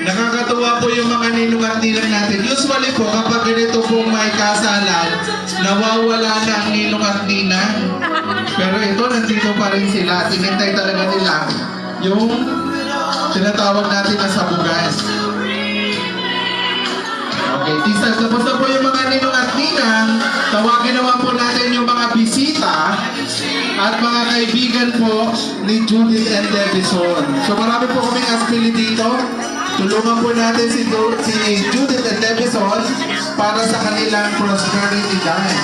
Nakakatuwa po yung mga ninong at ninang natin. Usually po, kapag ganito pong may kasalan, nawawala na ang ninong at ninang. Pero ito, nandito pa rin sila. Tinintay talaga nila yung tinatawag natin na sabugan. Okay, tisas. Tapos na po yung mga ninong at ninang. Tawagin naman po natin yung mga bisita at mga kaibigan po ni Judith and Devison. So marami po kaming aspili dito. Tulungan po natin si Judith and Devison para sa kanilang prosperity dance.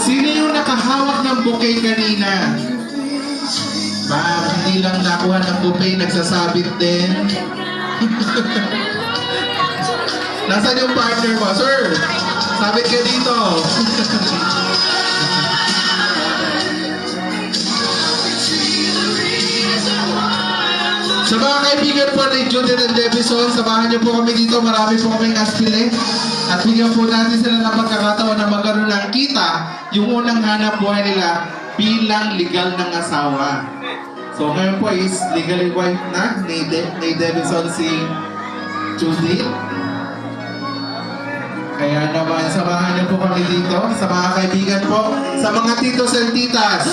Sino yung nakahawak ng bouquet kanina? Hindi lang nakuha ng bouquet, nagsasabit din. Nasaan yung partner mo? Sir, sabit ka dito. Sa mga kaibigan po ni Judith and Devison, samahan niyo po kami dito. Marami po kaming aspile. At bigyan po natin sila ng pagkakataon na magkaroon ng kita yung unang hanap buhay nila bilang legal ng asawa. So ngayon po is legally wife na ni Devison si Judith. Kaya naman, samahan niyo po kami dito sa mga kaibigan po, sa mga titos and titas.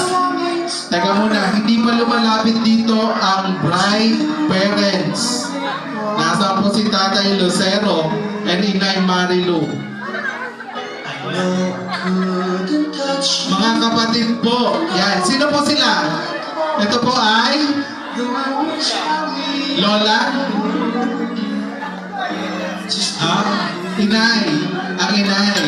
Teka muna, hindi pa lumalapit dito ang bride parents. Nasa po si Tatay Lucero and Inay Marilu. Mga kapatid po, yan. Sino po sila? Ito po ay Lola? Inay. Ang inay.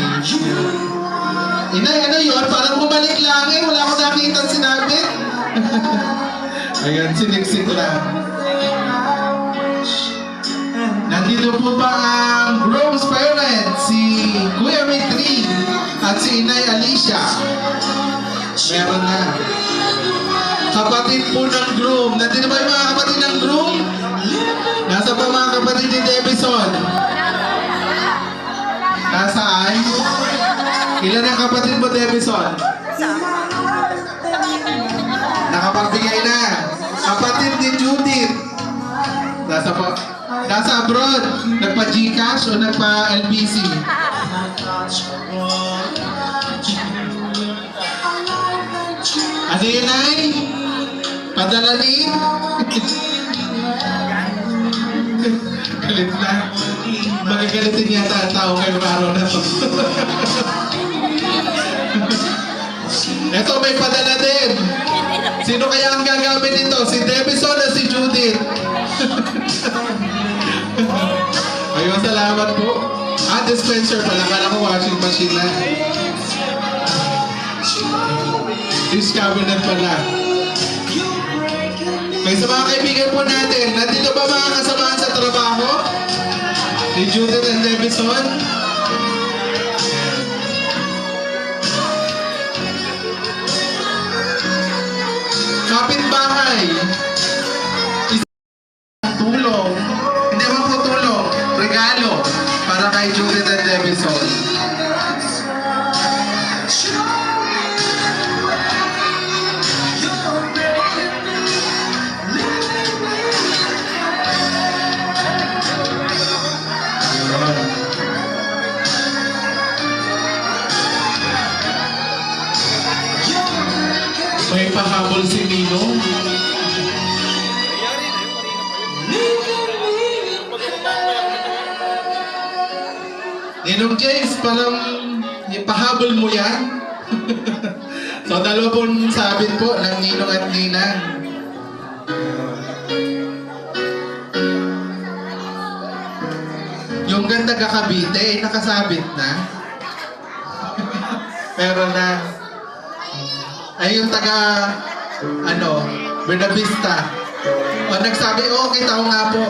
Inay, ano yun? Parang bumalik lang eh. Wala akong nakita sinabi. Ayan, siniksik lang. Nandito po ba ang groom's parents? Si Kuya Mitri at si Inay Alicia. Meron na. Kapatid po ng groom. Nandito ba yung mga kapatid ng groom? Nasa pa mga kapatid ni Devison? Nasaan? Ilan ang kapatid mo, Devison? Nakapagbigay na. Kapatid ni Judith. Nasa abroad. Nagpa-Gcash o nagpa-LBC? Ano yun, Nay? Padala ni? Galit na. Magagalitin yata ang tao ngayong araw na to. Eto, may padala din. Sino kaya ang gagamit nito? Si Devison o si Judith? Ayun, salamat po. Dispenser pala. Kala ko washing machine na. This cabinet pala. Okay, sa mga kaibigan po natin, nandito ba mga kasamahan sa trabaho? Ni Judith and Devison? Kapitbahay. Tulong. Hindi mo po tulong. Regalo para kay Judith and Devison. May pahabol si Nino. Ninong James, parang ipahabol mo yan. So, dalawa pong sabit po ng Ninong at Ninang. Yung ganda kakabite, nakasabit na. Pero na, ay yung taga, Buenavista. O nagsabi, okay, tao nga po.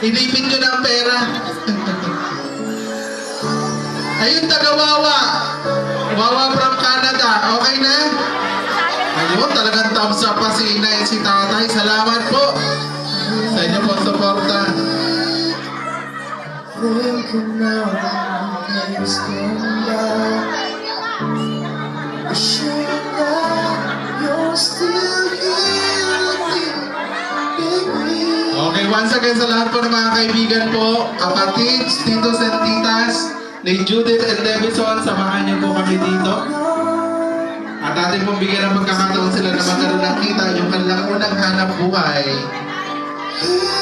Inipin nyo na ang pera. Ayun, taga-Wawa. Wawa from Canada. Okay na? Ayun, talagang thumbs up pa si Inay, si Tatay. Salamat po sa inyo po suporta. Thinking now, days gone by. Wishing that you're still here with me. Okay, once again sa lahat po ng mga kaibigan po, kapatid, titos and titas, ni Judith and Davison, samahan niyo po kami dito. At ating pong bigyan ng pagkakataon sila na magkaroon ng kita yung kanilang unang hanap buhay. Here